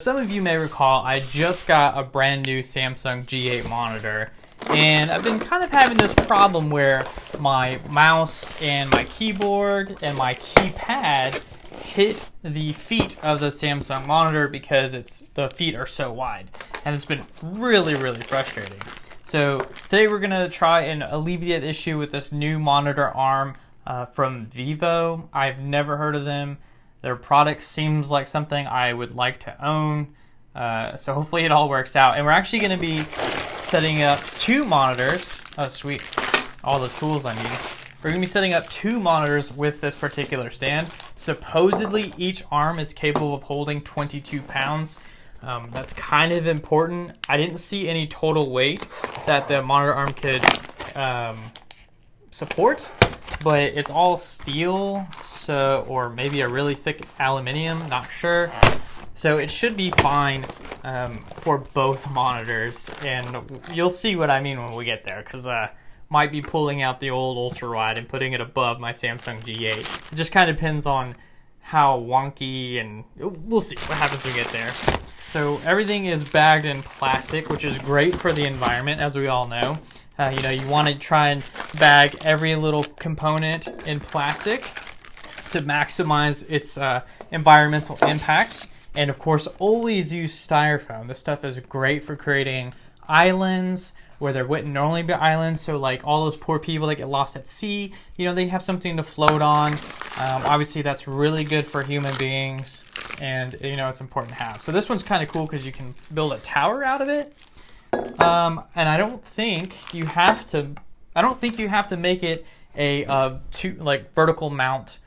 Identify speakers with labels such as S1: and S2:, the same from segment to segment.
S1: Some of you may recall I just got a brand new Samsung G8 monitor, and I've been kind of having this problem where my mouse and my keyboard and my keypad hit the feet of the Samsung monitor because the feet are so wide, and it's been really frustrating. So today we're going to try and alleviate the issue with this new monitor arm from Vivo. I've never heard of them. Their product seems like something I would like to own, so hopefully it all works out. And we're actually going to be setting up two monitors. Oh, sweet. All the tools I need. We're going to be setting up two monitors with this particular stand. Supposedly, each arm is capable of holding 22 pounds. That's kind of important. I didn't see any total weight that the monitor arm could support, but it's all steel, so, or maybe a really thick aluminum, not sure. So it should be fine for both monitors, and you'll see what I mean when we get there, because might be pulling out the old Ultrawide and putting it above my Samsung G8. It just kind of depends on how wonky, and we'll see what happens when we get there. So everything is bagged in plastic, which is great for the environment, as we all know. You want to try and bag every little component in plastic to maximize its environmental impact. And of course, always use styrofoam. This stuff is great for creating islands where there wouldn't normally be islands. So like all those poor people that get lost at sea, they have something to float on. Obviously, that's really good for human beings, and it's important to have. So this one's kind of cool because you can build a tower out of it. And I don't think you have to make it a vertical mount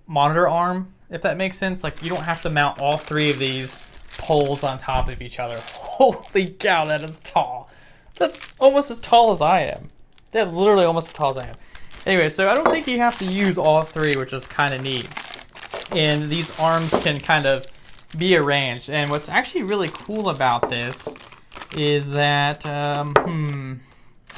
S1: monitor arm, if that makes sense. Like, you don't have to mount all three of these poles on top of each other. Holy cow, that is tall. That's almost as tall as I am. That's literally almost as tall as I am. Anyway, so I don't think you have to use all three, which is kind of neat. And these arms can kind of be arranged. And what's actually really cool about this is that, I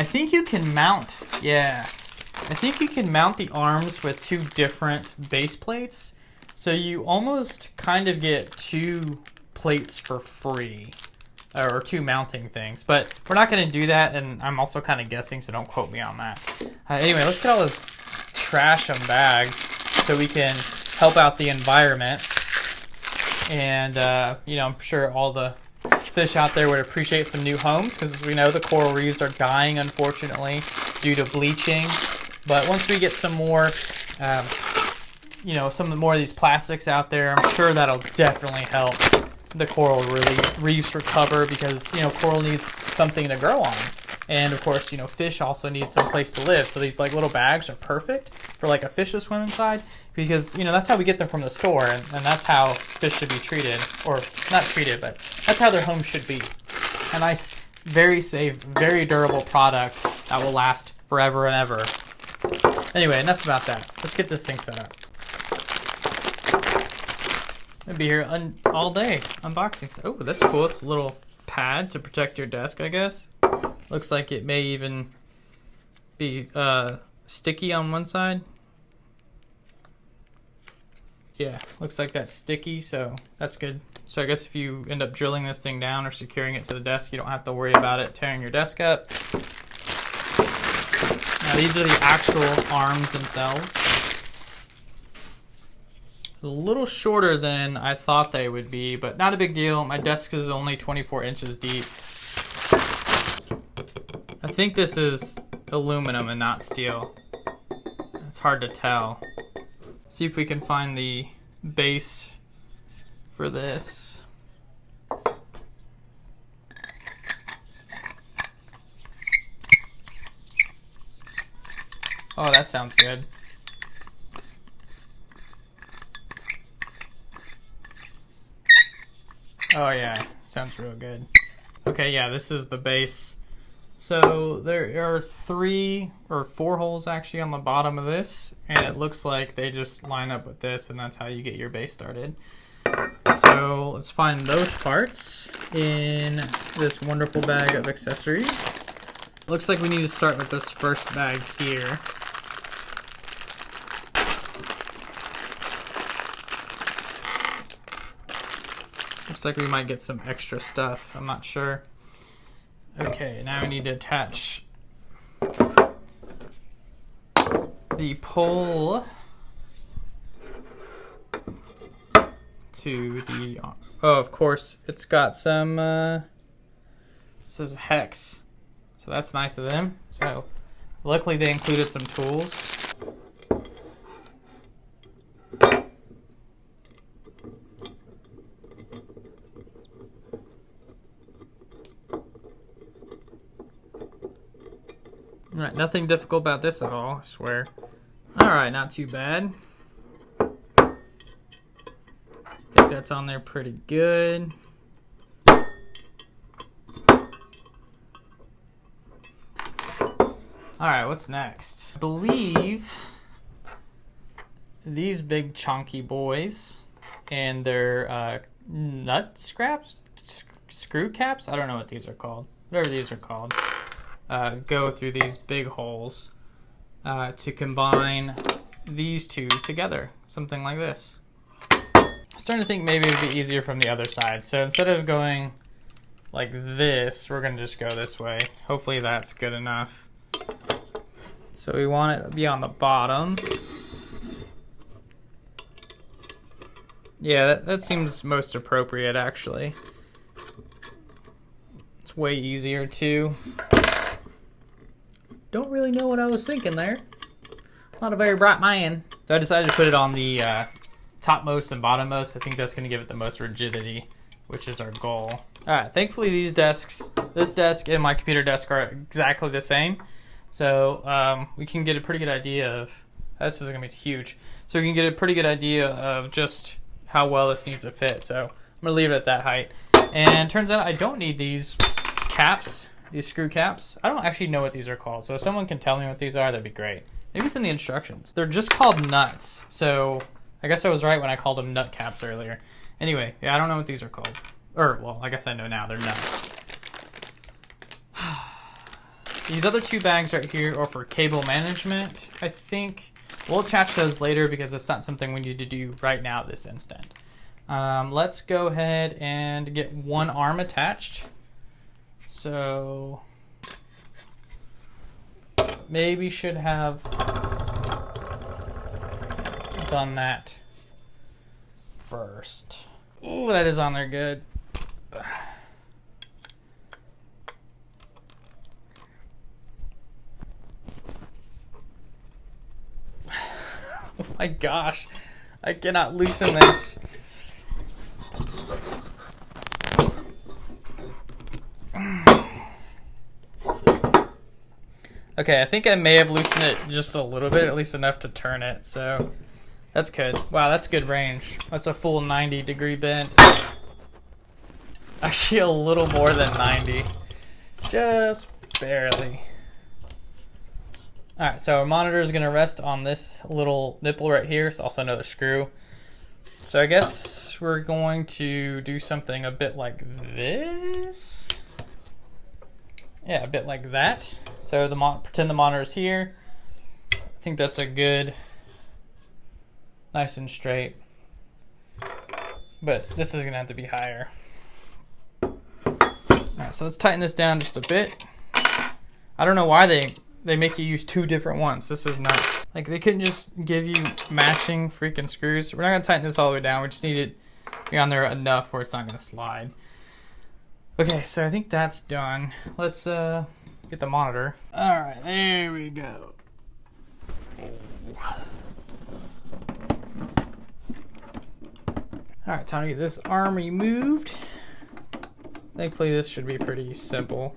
S1: think you can mount, I think you can mount the arms with two different base plates. So you almost kind of get two plates for free, or two mounting things. But we're not going to do that, and I'm also kind of guessing, so don't quote me on that. Anyway, let's get all this trash unbagged so we can help out the environment. And, I'm sure all the fish out there would appreciate some new homes, because as we know, the coral reefs are dying, unfortunately, due to bleaching. But once we get some more, some more of these plastics out there, I'm sure that'll definitely help the coral reefs recover, because, coral needs something to grow on. And of course, fish also need some place to live. So these little bags are perfect for a fish to swim inside, because that's how we get them from the store, and that's how fish should be treated, or not treated, but that's how their home should be. A nice, very safe, very durable product that will last forever and ever. Anyway, enough about that. Let's get this thing set up. I'll be here all day unboxing. Oh, that's cool. It's a little pad to protect your desk, I guess. Looks like it may even be sticky on one side. Yeah, looks like that's sticky, so that's good. So I guess if you end up drilling this thing down or securing it to the desk, you don't have to worry about it tearing your desk up. Now these are the actual arms themselves. A little shorter than I thought they would be, but not a big deal. My desk is only 24 inches deep. I think this is aluminum and not steel. It's hard to tell. Let's see if we can find the base for this. Oh, that sounds good. Oh yeah, sounds real good. Okay, yeah, this is the base. So there are 3 or 4 holes actually on the bottom of this, and it looks like they just line up with this, and that's how you get your base started. So let's find those parts in this wonderful bag of accessories. Looks like we need to start with this first bag here. Looks like we might get some extra stuff. I'm not sure. Okay, now we need to attach the pole to the, oh, of course, it's got some, this is hex. So that's nice of them. So luckily they included some tools. All right, nothing difficult about this at all, I swear. All right, not too bad. I think that's on there pretty good. All right, what's next? I believe these big chunky boys and their nut scraps, screw caps, I don't know what these are called. Whatever these are called. Go through these big holes to combine these two together, something like this. I'm starting to think maybe it would be easier from the other side. So instead of going like this, we're gonna just go this way. Hopefully that's good enough. So we want it to be on the bottom. Yeah, that seems most appropriate actually. It's way easier too. Don't really know what I was thinking there. Not a very bright man. So I decided to put it on the topmost and bottommost. I think that's going to give it the most rigidity, which is our goal. All right, thankfully these desks, this desk and my computer desk are exactly the same. So we can get a pretty good idea of, this is going to be huge. So we can get a pretty good idea of just how well this needs to fit. So I'm going to leave it at that height. And it turns out I don't need these caps. These screw caps. I don't actually know what these are called, so if someone can tell me what these are, that'd be great. Maybe it's in the instructions. They're just called nuts, so I guess I was right when I called them nut caps earlier. Anyway, yeah, I don't know what these are called. Or, well, I guess I know now. They're nuts. These other two bags right here are for cable management, I think. We'll attach those later because it's not something we need to do right now at this instant. Let's go ahead and get one arm attached. So maybe should have done that first. Ooh, that is on there good. Oh my gosh, I cannot loosen this. Okay, I think I may have loosened it just a little bit, at least enough to turn it, so that's good. Wow, that's good range. That's a full 90-degree bend. Actually, a little more than 90. Just barely. Alright, so our monitor is going to rest on this little nipple right here. It's also another screw. So I guess we're going to do something a bit like this. Yeah, a bit like that. So pretend the monitor is here. I think that's a good, nice and straight. But this is gonna have to be higher. Alright, so let's tighten this down just a bit. I don't know why they make you use two different ones. This is nuts. Like, they couldn't just give you matching freaking screws. We're not gonna tighten this all the way down. We just need it to be on there enough where it's not gonna slide. Okay, so I think that's done. Let's get the monitor. All right, there we go. All right, time to get this arm removed. Thankfully, this should be pretty simple.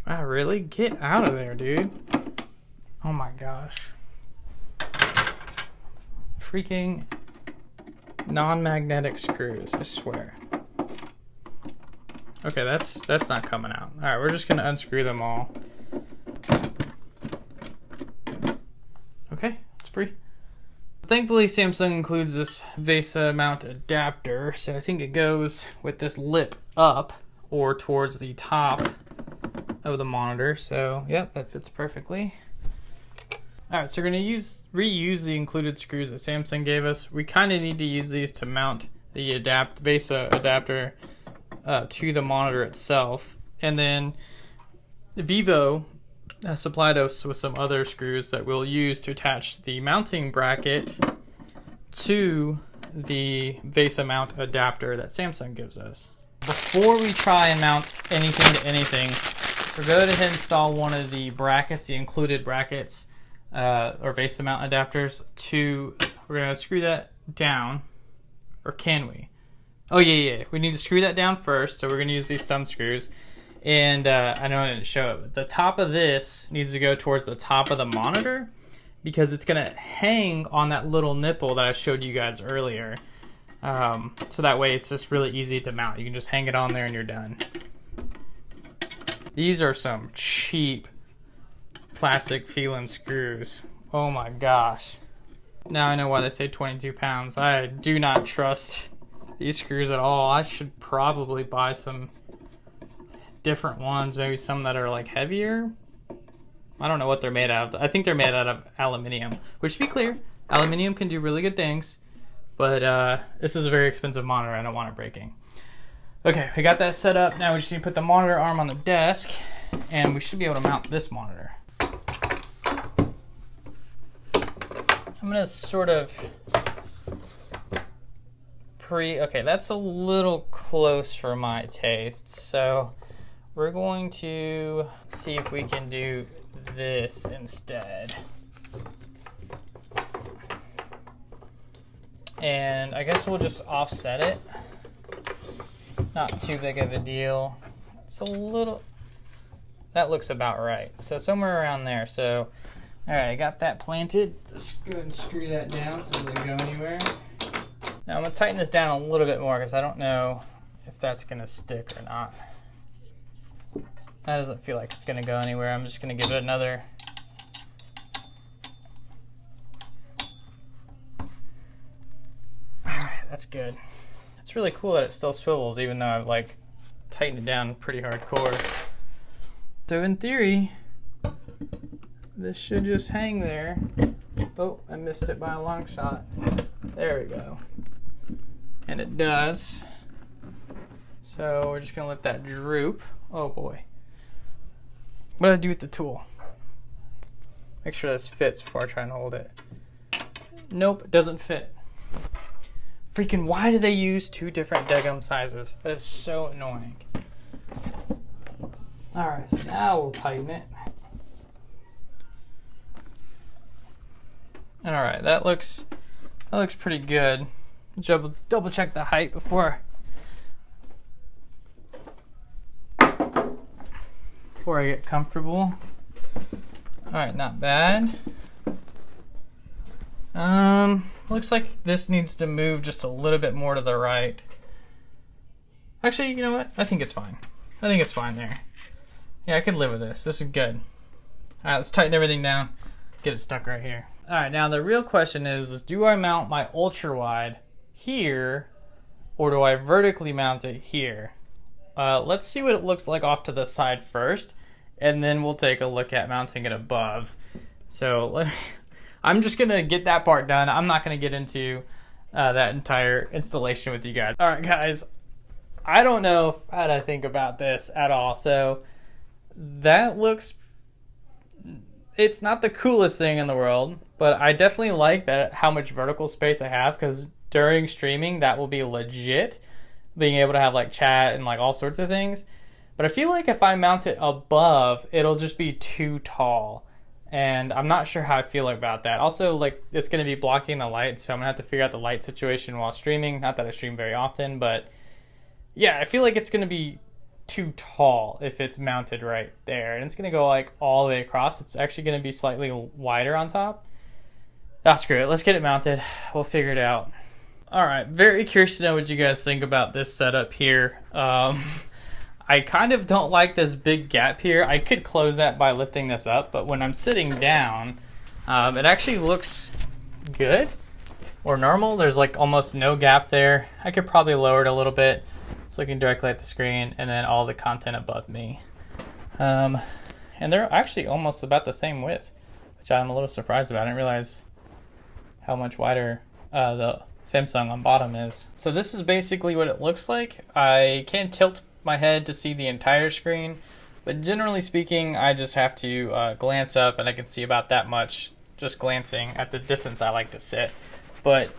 S1: Wow, really? Get out of there, dude. Oh my gosh. Freaking non-magnetic screws, I swear. Okay, that's not coming out. All right, we're just gonna unscrew them all. Okay, it's free. Thankfully, Samsung includes this VESA mount adapter, so I think it goes with this lip up or towards the top of the monitor. So, yep, that fits perfectly. All right, so we're gonna reuse the included screws that Samsung gave us. We kind of need to use these to mount the VESA adapter to the monitor itself. And then Vivo supplied us with some other screws that we'll use to attach the mounting bracket to the VESA mount adapter that Samsung gives us. Before we try and mount anything to anything, we're going to install one of the brackets, the included brackets, or VESA mount adapters we're going to screw that down, or can we? Oh yeah, we need to screw that down first, so we're going to use these thumb screws. And I know I didn't show it, but the top of this needs to go towards the top of the monitor because it's going to hang on that little nipple that I showed you guys earlier. So that way it's just really easy to mount. You can just hang it on there and you're done. These are some cheap plastic feeling screws. Oh my gosh. Now I know why they say 22 pounds. I do not trust these screws at all. I should probably buy some different ones, maybe some that are like heavier. I don't know what they're made out of. I think they're made out of aluminium, which, to be clear, aluminium can do really good things, but this is a very expensive monitor. I don't want it breaking. Okay, we got that set up. Now we just need to put the monitor arm on the desk, and we should be able to mount this monitor. I'm gonna sort of okay, that's a little close for my taste, so we're going to see if we can do this instead. And I guess we'll just offset it. Not too big of a deal. It's a little, that looks about right. So somewhere around there. So, all right, I got that planted. Let's go ahead and screw that down so it doesn't go anywhere. Now I'm gonna tighten this down a little bit more because I don't know if that's gonna stick or not. That doesn't feel like it's gonna go anywhere. I'm just gonna give it another. All right, that's good. It's really cool that it still swivels even though I've like tightened it down pretty hardcore. So in theory, this should just hang there. Oh, I missed it by a long shot. There we go. And it does. So we're just gonna let that droop. Oh boy. What do I do with the tool? Make sure this fits before I try and hold it. Nope, it doesn't fit. Freaking, why do they use two different degum sizes? That is so annoying. Alright, so now we'll tighten it. Alright, that looks pretty good. Double check the height before I get comfortable. Alright, not bad. Looks like this needs to move just a little bit more to the right. Actually, you know what? I think it's fine. I think it's fine there. Yeah, I could live with this. This is good. Alright, let's tighten everything down. Get it stuck right here. Alright, now the real question is do I mount my ultrawide here or do I vertically mount it here? Let's see what it looks like off to the side first, and then we'll take a look at mounting it above. So I'm just gonna get that part done. I'm not gonna get into that entire installation with you guys. All right, guys, I don't know how to think about this at all. So that looks, it's not the coolest thing in the world, but I definitely like that how much vertical space I have, because during streaming that will be legit, being able to have like chat and like all sorts of things. But I feel like if I mount it above, it'll just be too tall. And I'm not sure how I feel about that. Also, like, it's going to be blocking the light, so I'm going to have to figure out the light situation while streaming. Not that I stream very often, but yeah, I feel like it's going to be too tall if it's mounted right there. And it's going to go like all the way across. It's actually going to be slightly wider on top. Ah, screw it. Let's get it mounted. We'll figure it out. All right, very curious to know what you guys think about this setup here. I kind of don't like this big gap here. I could close that by lifting this up, but when I'm sitting down, it actually looks good or normal. There's like almost no gap there. I could probably lower it a little bit. It's looking directly at the screen and then all the content above me. And they're actually almost about the same width, which I'm a little surprised about. I didn't realize how much wider the Samsung on bottom is. So this is basically what it looks like. I can tilt my head to see the entire screen, but generally speaking, I just have to glance up, and I can see about that much just glancing at the distance I like to sit. But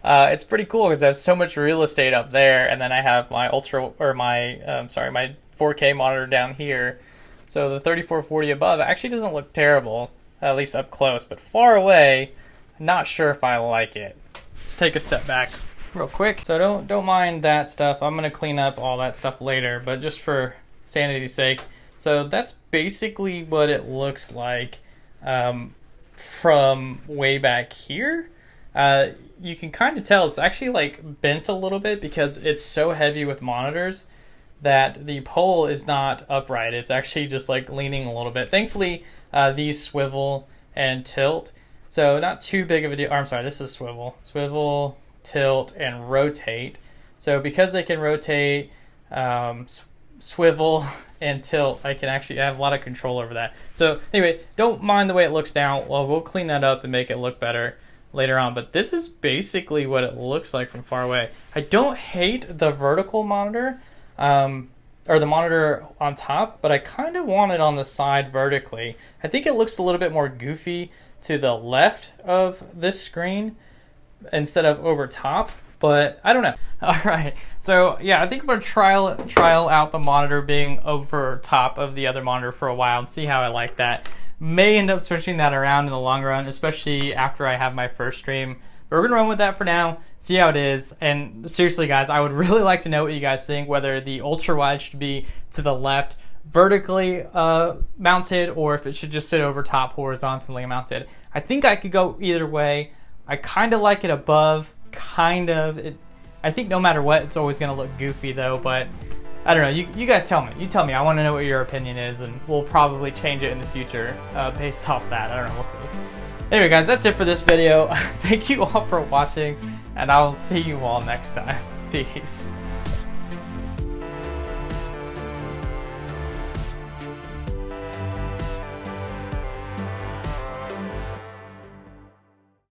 S1: it's pretty cool because I have so much real estate up there, and then I have my my 4K monitor down here. So the 3440 above actually doesn't look terrible, at least up close, but far away, I'm not sure if I like it. Let's take a step back real quick. So don't mind that stuff. I'm gonna clean up all that stuff later, but just for sanity's sake. So that's basically what it looks like from way back here. You can kind of tell it's actually like bent a little bit because it's so heavy with monitors that the pole is not upright. It's actually just like leaning a little bit. Thankfully, these swivel and tilt, so not too big of a deal. Or, I'm sorry, this is swivel, tilt, and rotate. So because they can rotate, swivel, and tilt, I have a lot of control over that. So anyway, don't mind the way it looks now. Well, we'll clean that up and make it look better later on, but this is basically what it looks like from far away. I don't hate the vertical monitor, or the monitor on top, but I kind of want it on the side vertically. I think it looks a little bit more goofy to the left of this screen instead of over top, but I don't know. All right, so yeah, I think I'm gonna trial out the monitor being over top of the other monitor for a while and see how I like that. May end up switching that around in the long run, especially after I have my first stream. But we're gonna run with that for now, see how it is. And seriously guys, I would really like to know what you guys think, whether the ultra-wide should be to the left, vertically mounted, or if it should just sit over top, horizontally mounted. I think I could go either way. I kind of like it above, I think no matter what, it's always gonna look goofy though, but I don't know, you guys tell me. You tell me, I wanna know what your opinion is, and we'll probably change it in the future based off that. I don't know, we'll see. Anyway guys, that's it for this video. Thank you all for watching, and I'll see you all next time. Peace.